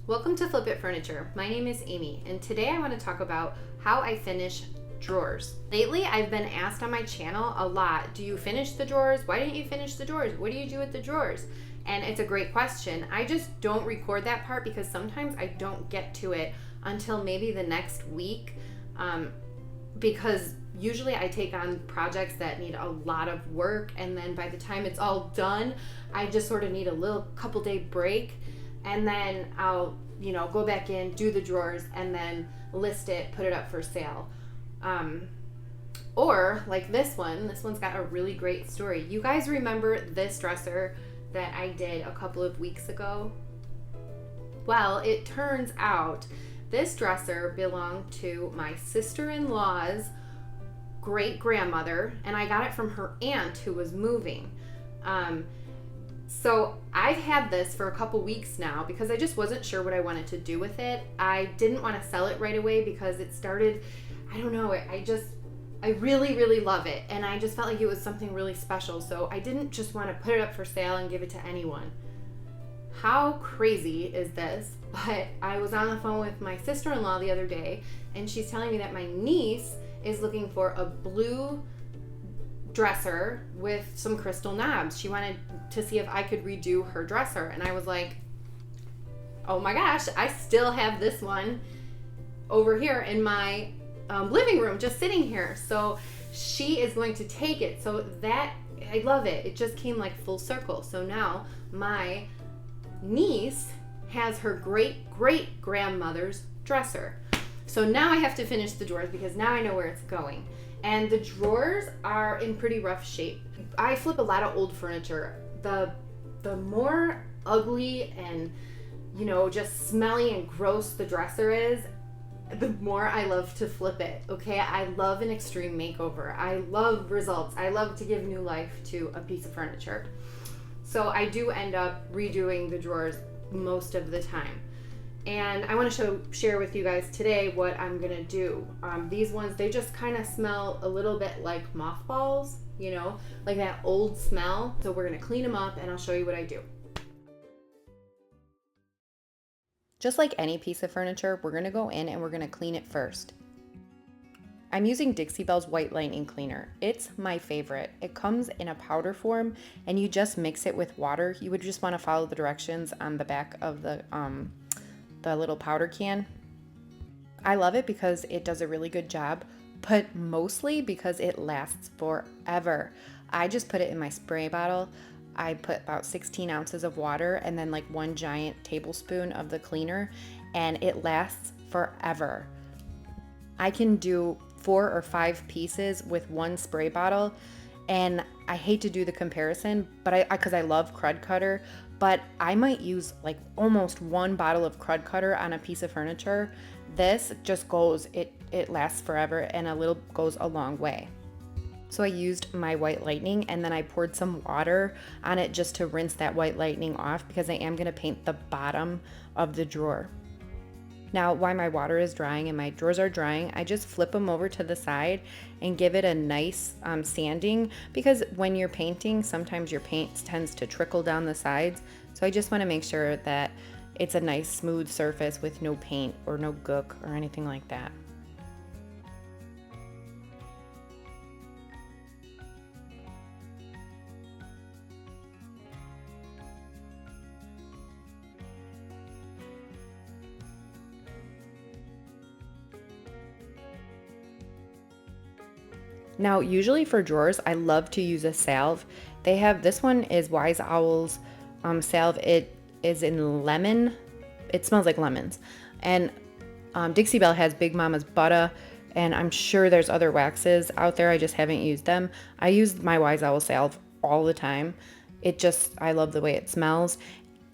Welcome to Flip It Furniture. My name is Amy, and today I want to talk about how I finish drawers. Lately, I've been asked on my channel a lot, do you finish the drawers? Why didn't you finish the drawers? What do you do with the drawers? And it's a great question. I just don't record that part because sometimes I don't get to it until maybe the next week, because usually I take on projects that need a lot of work, and then by the time it's all done, I just sort of need a couple day break, and then I'll go back in, do the drawers, and then list it, put it up for sale. Or like this one's got a really great story. You guys remember this dresser that I did a couple of weeks ago? Well, it turns out this dresser belonged to my sister-in-law's great-grandmother, and I got it from her aunt who was moving. So I've had this for a couple weeks now because I just wasn't sure what I wanted to do with it. I didn't want to sell it right away because it started, I don't know, I really, really love it, and I just felt like it was something really special, so I didn't just want to put it up for sale and give it to anyone. How crazy is this? But I was on the phone with my sister-in-law the other day, and she's telling me that my niece is looking for a blue dresser with some crystal knobs. She wanted to see if I could redo her dresser, and I was like, oh my gosh, I still have this one over here in my living room just sitting here. So she is going to take it. So that, I love it. It just came like full circle. So now my niece has her great grandmother's dresser. So now I have to finish the drawers because now I know where it's going. And the drawers are in pretty rough shape. I flip a lot of old furniture. The more ugly and just smelly and gross the dresser is, the more I love to flip it. Okay, I love an extreme makeover. I love results. I love to give new life to a piece of furniture. So I do end up redoing the drawers most of the time. And I want to share with you guys today what I'm gonna do. These ones, they just kind of smell a little bit like mothballs, like that old smell. So we're gonna clean them up, and I'll show you what I do. Just like any piece of furniture, we're gonna go in and we're gonna clean it first. I'm using Dixie Belle's White Lightning Cleaner. It's my favorite. It comes in a powder form, and you just mix it with water. You would just want to follow the directions on the back of the little powder can. I love it because it does a really good job, but mostly because it lasts forever. I just put it in my spray bottle. I put about 16 ounces of water and then like 1 giant tablespoon of the cleaner, and it lasts forever. I can do 4 or 5 pieces with 1 spray bottle, and I hate to do the comparison, but because I love Crud Cutter, but I might use like almost 1 bottle of Crud Cutter on a piece of furniture. This just goes, it lasts forever, and a little goes a long way. So I used my White Lightning, and then I poured some water on it just to rinse that White Lightning off because I am going to paint the bottom of the drawer. Now, while my water is drying and my drawers are drying, I just flip them over to the side and give it a nice sanding, because when you're painting, sometimes your paint tends to trickle down the sides. So I just want to make sure that it's a nice smooth surface with no paint or no gook or anything like that. Now, usually for drawers, I love to use a salve. They have, this one is Wise Owl's salve. It is in lemon. It smells like lemons. And Dixie Belle has Big Mama's Butter, and I'm sure there's other waxes out there. I just haven't used them. I use my Wise Owl salve all the time. I love the way it smells,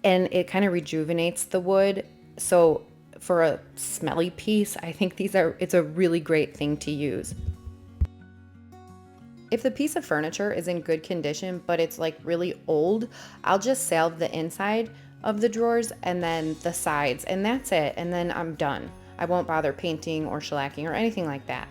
and it kind of rejuvenates the wood. So for a smelly piece, I think it's a really great thing to use. If the piece of furniture is in good condition, but it's like really old, I'll just salve the inside of the drawers and then the sides, and that's it. And then I'm done. I won't bother painting or shellacking or anything like that.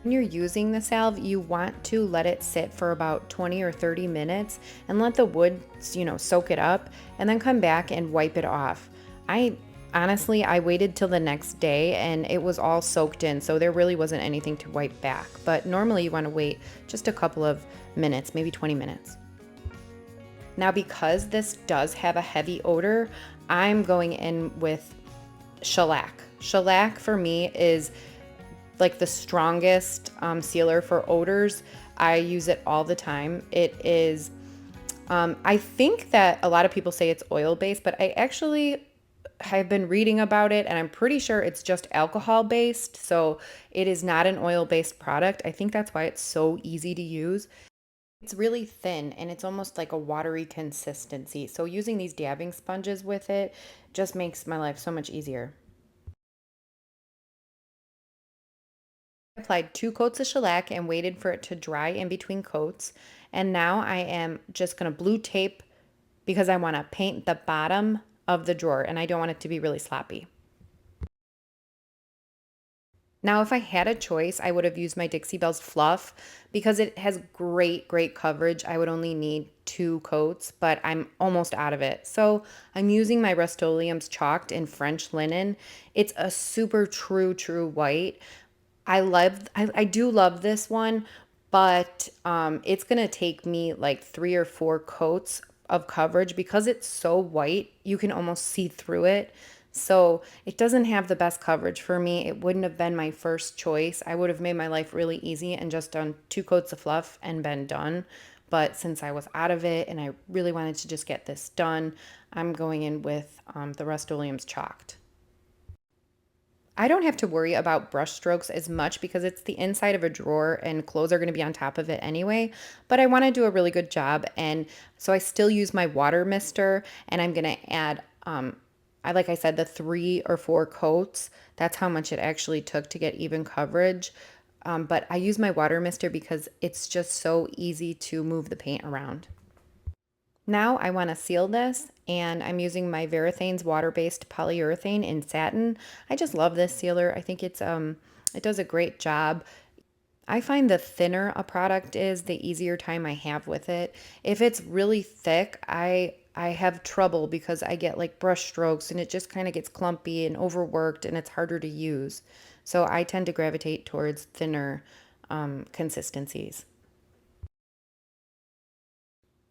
When you're using the salve, you want to let it sit for about 20 or 30 minutes and let the wood, soak it up, and then come back and wipe it off. I Honestly, I waited till the next day and it was all soaked in, so there really wasn't anything to wipe back. But normally you want to wait just a couple of minutes, maybe 20 minutes. Now, because this does have a heavy odor, I'm going in with shellac. Shellac for me is like the strongest sealer for odors. I use it all the time. It is, I think that a lot of people say it's oil based, but I've been reading about it and I'm pretty sure it's just alcohol based. So it is not an oil based product. I think that's why it's so easy to use. It's really thin and it's almost like a watery consistency. So using these dabbing sponges with it just makes my life so much easier. I applied 2 coats of shellac and waited for it to dry in between coats. And now I am just going to blue tape because I want to paint the bottom of the drawer and I don't want it to be really sloppy. Now, if I had a choice, I would have used my Dixie Belle's Fluff because it has great coverage. I would only need 2 coats, but I'm almost out of it. So I'm using my Rust-Oleum's Chalked in French Linen. It's a super true white. I do love this one, but it's gonna take me like 3 or 4 coats of coverage because it's so white. You can almost see through it. So it doesn't have the best coverage for me. It wouldn't have been my first choice. I would have made my life really easy and just done 2 coats of fluff and been done. But since I was out of it and I really wanted to just get this done, I'm going in with the Rust-Oleum's Chalked. I don't have to worry about brush strokes as much because it's the inside of a drawer and clothes are going to be on top of it anyway. But I want to do a really good job. And so I still use my water mister and I'm going to add, like I said, the 3 or 4 coats. That's how much it actually took to get even coverage. But I use my water mister because it's just so easy to move the paint around. Now I want to seal this and I'm using my Varithanes water-based polyurethane in satin. I just love this sealer. I think it does a great job. I find the thinner a product is, the easier time I have with it. If it's really thick, I have trouble because I get like brush strokes and it just kind of gets clumpy and overworked and it's harder to use. So I tend to gravitate towards thinner consistencies.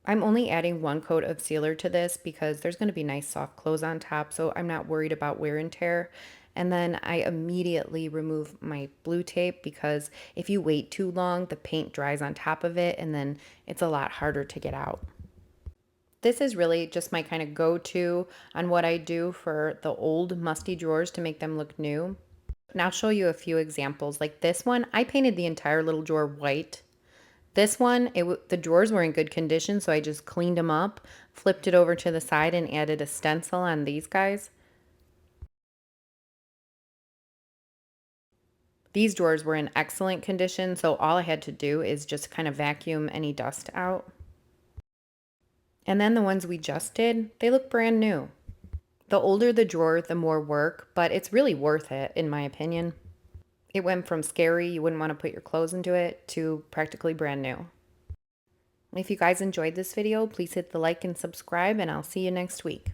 I'm only adding 1 coat of sealer to this because there's going to be nice soft clothes on top, so I'm not worried about wear and tear. And then I immediately remove my blue tape because if you wait too long, the paint dries on top of it and then it's a lot harder to get out. This is really just my kind of go-to on what I do for the old musty drawers to make them look new. And I'll show you a few examples. Like this one, I painted the entire little drawer white. This one, the drawers were in good condition, so I just cleaned them up, flipped it over to the side, and added a stencil on these guys. These drawers were in excellent condition, so all I had to do is just kind of vacuum any dust out. And then the ones we just did, they look brand new. The older the drawer, the more work, but it's really worth it, in my opinion. It went from scary, you wouldn't want to put your clothes into it, to practically brand new. If you guys enjoyed this video, please hit the like and subscribe, and I'll see you next week.